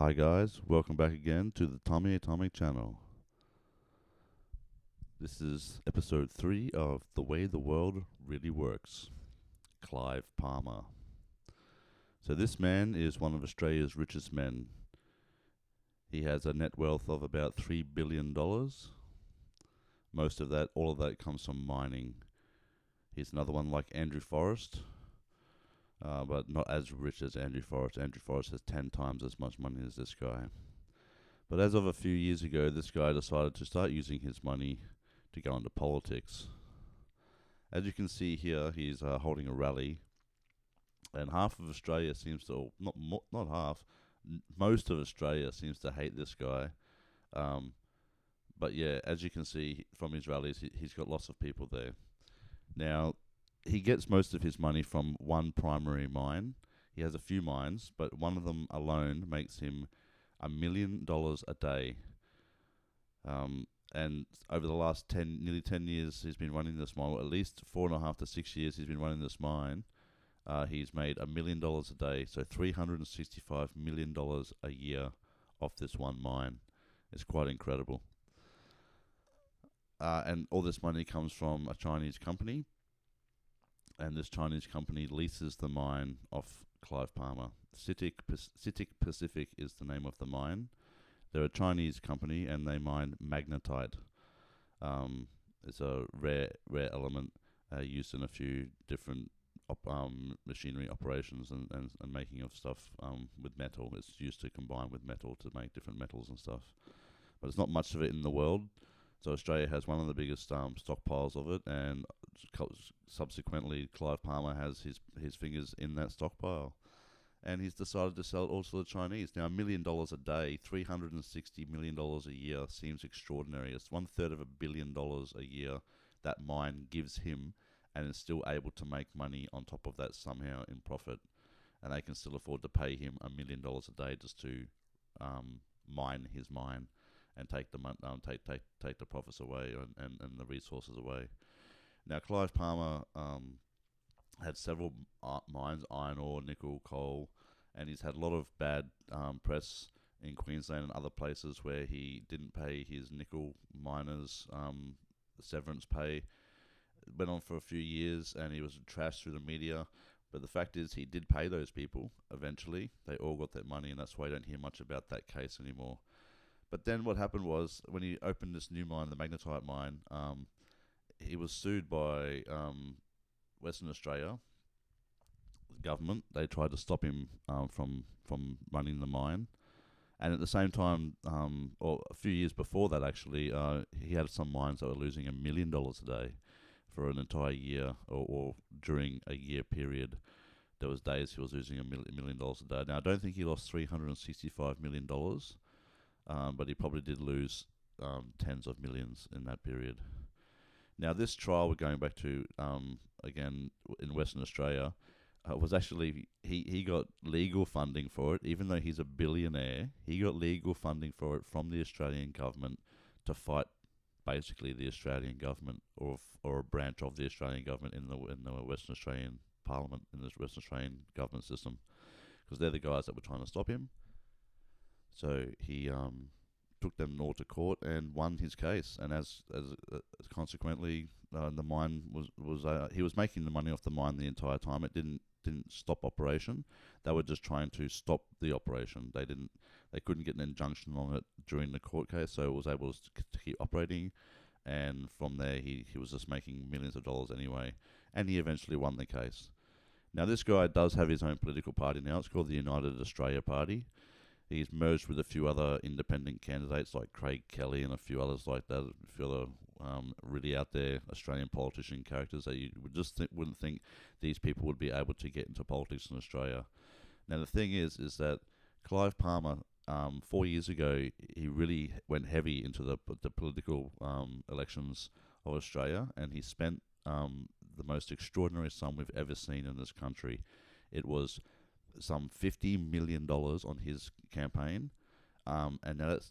Hi guys, welcome back again to the Tommy Atomic channel. This is episode 3 of The Way the World Really Works. Clive Palmer. So this man is one of Australia's richest men. He has a net wealth of about $3 billion. Most of that, all of that comes from mining. He's another one like Andrew Forrest, but not as rich as Andrew Forrest. Andrew Forrest has 10 times as much money as this guy. But as of a few years ago, this guy decided to start using his money to go into politics. As you can see here, he's holding a rally, and half of Australia seems to, or not half, most of Australia seems to hate this guy. But yeah, as you can see from his rallies, he's got lots of people there. Now, he gets most of his money from one primary mine. He has a few mines, but one of them alone makes him $1 million a day. And over the last nearly 10 years, he's been running this mine. Or at least 4.5 to 6 years, he's been running this mine. He's made $1 million a day, so $365 million a year off this one mine. It's quite incredible. And all this money comes from a Chinese company, and this Chinese company leases the mine off Clive Palmer. CITIC Pacific is the name of the mine. They're a Chinese company, and they mine magnetite. It's a rare element used in a few different machinery operations and making of stuff with metal. It's used to combine with metal to make different metals and stuff. But there's not much of it in the world. So Australia has one of the biggest stockpiles of it, and subsequently Clive Palmer has his fingers in that stockpile. And he's decided to sell it all to the Chinese. Now, $1 million a day, $360 million a year seems extraordinary. It's 1/3 of $1 billion a year that mine gives him, and is still able to make money on top of that somehow in profit. And they can still afford to pay him $1 million a day just to mine his mine and take the profits away and the resources away. Now, Clive Palmer had several mines, iron ore, nickel, coal, and he's had a lot of bad press in Queensland and other places where he didn't pay his nickel miners severance pay. It went on for a few years, and he was trashed through the media. But the fact is, he did pay those people eventually. They all got their money, and that's why you don't hear much about that case anymore. But then what happened was, when he opened this new mine, the magnetite mine, he was sued by Western Australia government. They tried to stop him from running the mine, and at the same time, or a few years before that, actually, he had some mines that were losing $1 million a day for an entire year, or during a year period. There was days he was losing $1 million a day. Now, I don't think he lost $365 million, but he probably did lose tens of millions in that period. Now, this trial we're going back to, again, in Western Australia, was actually, he got legal funding for it. Even though he's a billionaire, he got legal funding for it from the Australian government to fight basically the Australian government, or a branch of the Australian government in the Western Australian Parliament, in the Western Australian government system, because they're the guys that were trying to stop him. So he took them all to court and won his case, and as consequently, the mine was he was making the money off the mine the entire time. It didn't stop operation. They were just trying to stop the operation. They couldn't get an injunction on it during the court case, so it was able to keep operating. And from there, he was just making millions of dollars anyway, and he eventually won the case. Now, this guy does have his own political party now. It's called the United Australia Party. He's merged with a few other independent candidates like Craig Kelly and a few others like that, a few other really out there Australian politician characters that you would just wouldn't think these people would be able to get into politics in Australia. Now, the thing is that Clive Palmer, 4 years ago, he really went heavy into the political elections of Australia, and he spent the most extraordinary sum we've ever seen in this country. It was some $50 million on his campaign, and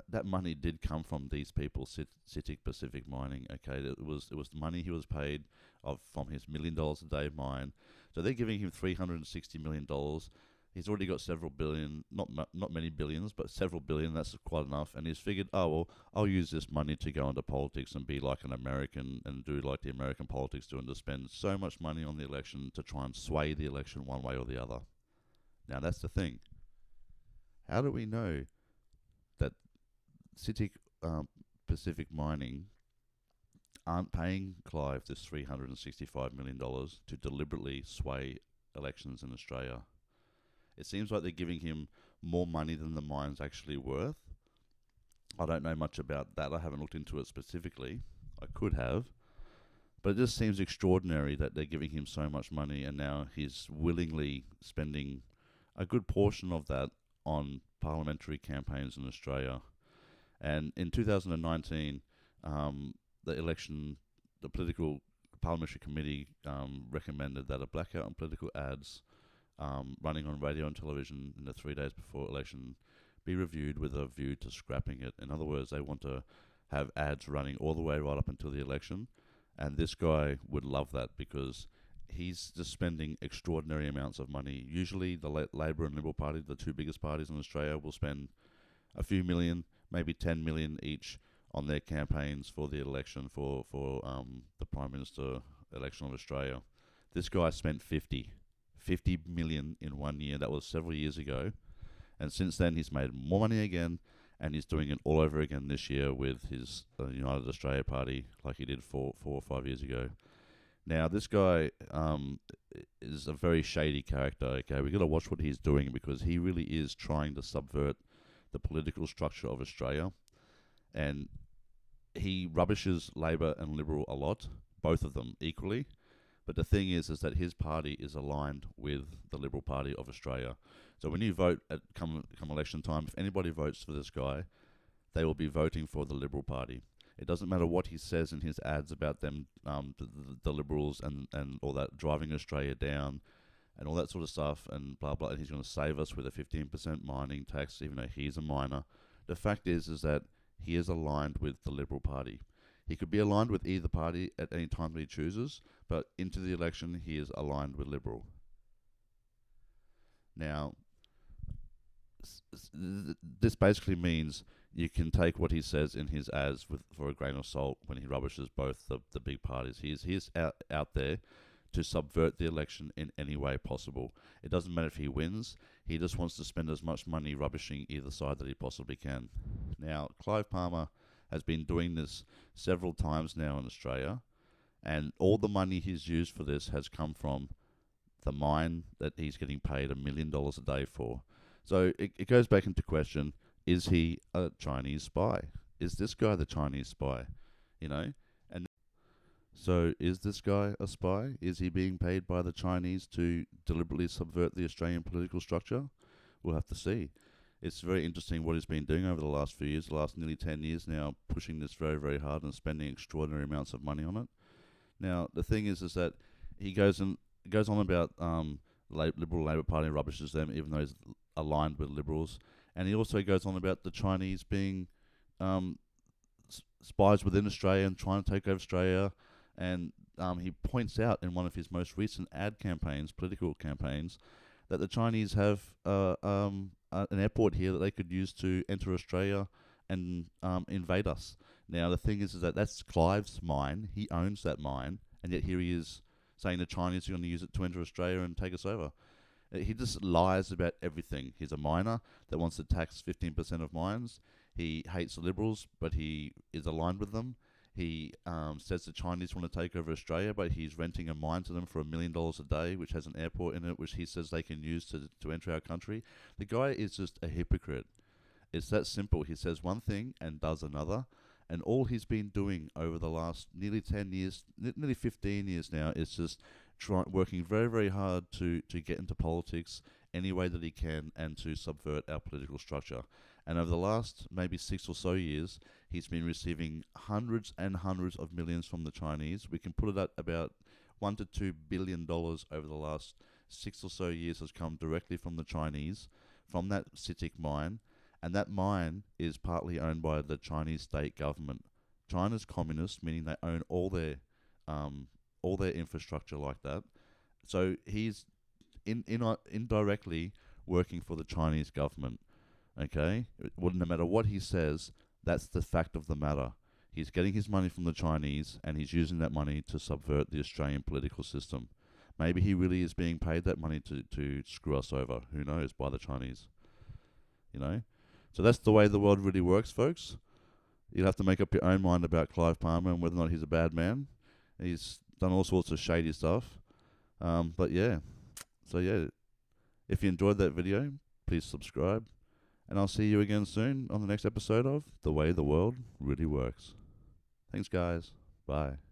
that money did come from these people, CITIC Pacific Mining. Okay, it was the money he was paid from his $1 million a day mine. So they're giving him $360 million. He's already got several billion, not many billions, but several billion. That's quite enough. And he's figured, oh well, I'll use this money to go into politics and be like an American and do like the American politics do, and to spend so much money on the election to try and sway the election one way or the other. Now that's the thing. How do we know that CITIC Pacific Mining aren't paying Clive this $365 million to deliberately sway elections in Australia? It seems like they're giving him more money than the mine's actually worth. I don't know much about that. I haven't looked into it specifically. I could have. But it just seems extraordinary that they're giving him so much money, and now he's willingly spending a good portion of that on parliamentary campaigns in Australia. And in 2019, the election, the political parliamentary committee recommended that a blackout on political ads running on radio and television in the 3 days before election be reviewed with a view to scrapping it. In other words, they want to have ads running all the way right up until the election, and this guy would love that because he's just spending extraordinary amounts of money. Usually the Labor and Liberal Party, the two biggest parties in Australia, will spend a few million, maybe 10 million each on their campaigns for the election for the Prime Minister election of Australia. This guy spent 50 million in 1 year. That was several years ago. And since then, he's made more money again, and he's doing it all over again this year with his United Australia Party, like he did 4 or 5 years ago. Now, this guy is a very shady character. Okay, we've got to watch what he's doing because he really is trying to subvert the political structure of Australia, and he rubbishes Labor and Liberal a lot, both of them equally. But the thing is that his party is aligned with the Liberal Party of Australia. So when you vote at come election time, if anybody votes for this guy, they will be voting for the Liberal Party. It doesn't matter what he says in his ads about them, the Liberals and all that, driving Australia down and all that sort of stuff and blah, blah, and he's going to save us with a 15% mining tax, even though he's a miner. The fact is that he is aligned with the Liberal Party. He could be aligned with either party at any time that he chooses, but into the election, he is aligned with Liberal. Now, this basically means you can take what he says in his ads for a grain of salt when he rubbishes both the big parties. He is out there to subvert the election in any way possible. It doesn't matter if he wins. He just wants to spend as much money rubbishing either side that he possibly can. Now, Clive Palmer has been doing this several times now in Australia, and all the money he's used for this has come from the mine that he's getting paid $1 million a day for. So it goes back into question, is he a Chinese spy? Is this guy the Chinese spy? You know? And so is this guy a spy? Is he being paid by the Chinese to deliberately subvert the Australian political structure? We'll have to see. It's very interesting what he's been doing over the last few years, the last nearly 10 years now, pushing this very, very hard and spending extraordinary amounts of money on it. Now, the thing is that he goes on about Liberal Labor Party rubbishes them, even though he's aligned with Liberals. And he also goes on about the Chinese being spies within Australia and trying to take over Australia. And he points out in one of his most recent ad campaigns, political campaigns, that the Chinese have an airport here that they could use to enter Australia and invade us. Now, the thing is that that's Clive's mine. He owns that mine, and yet here he is saying the Chinese are going to use it to enter Australia and take us over. He just lies about everything. He's a miner that wants to tax 15% of mines. He hates the Liberals, but he is aligned with them. He says the Chinese want to take over Australia, but he's renting a mine to them for $1 million a day, which has an airport in it, which he says they can use to enter our country. The guy is just a hypocrite. It's that simple. He says one thing and does another. And all he's been doing over the last nearly 10 years, nearly 15 years now, is just working very, very hard to get into politics any way that he can and to subvert our political structure. And over the last maybe 6 or so years, he's been receiving hundreds and hundreds of millions from the Chinese. We can put it at about $1 to $2 billion over the last 6 or so years has come directly from the Chinese, from that CITIC mine. And that mine is partly owned by the Chinese state government. China's communist, meaning they own all their infrastructure like that. So he's indirectly working for the Chinese government. Okay? Well, no matter what he says, that's the fact of the matter. He's getting his money from the Chinese, and he's using that money to subvert the Australian political system. Maybe he really is being paid that money to screw us over. Who knows? By the Chinese. You know? So that's the way the world really works, folks. You'll have to make up your own mind about Clive Palmer and whether or not he's a bad man. He's done all sorts of shady stuff. But yeah. So yeah. If you enjoyed that video, please subscribe. And I'll see you again soon on the next episode of The Way the World Really Works. Thanks, guys. Bye.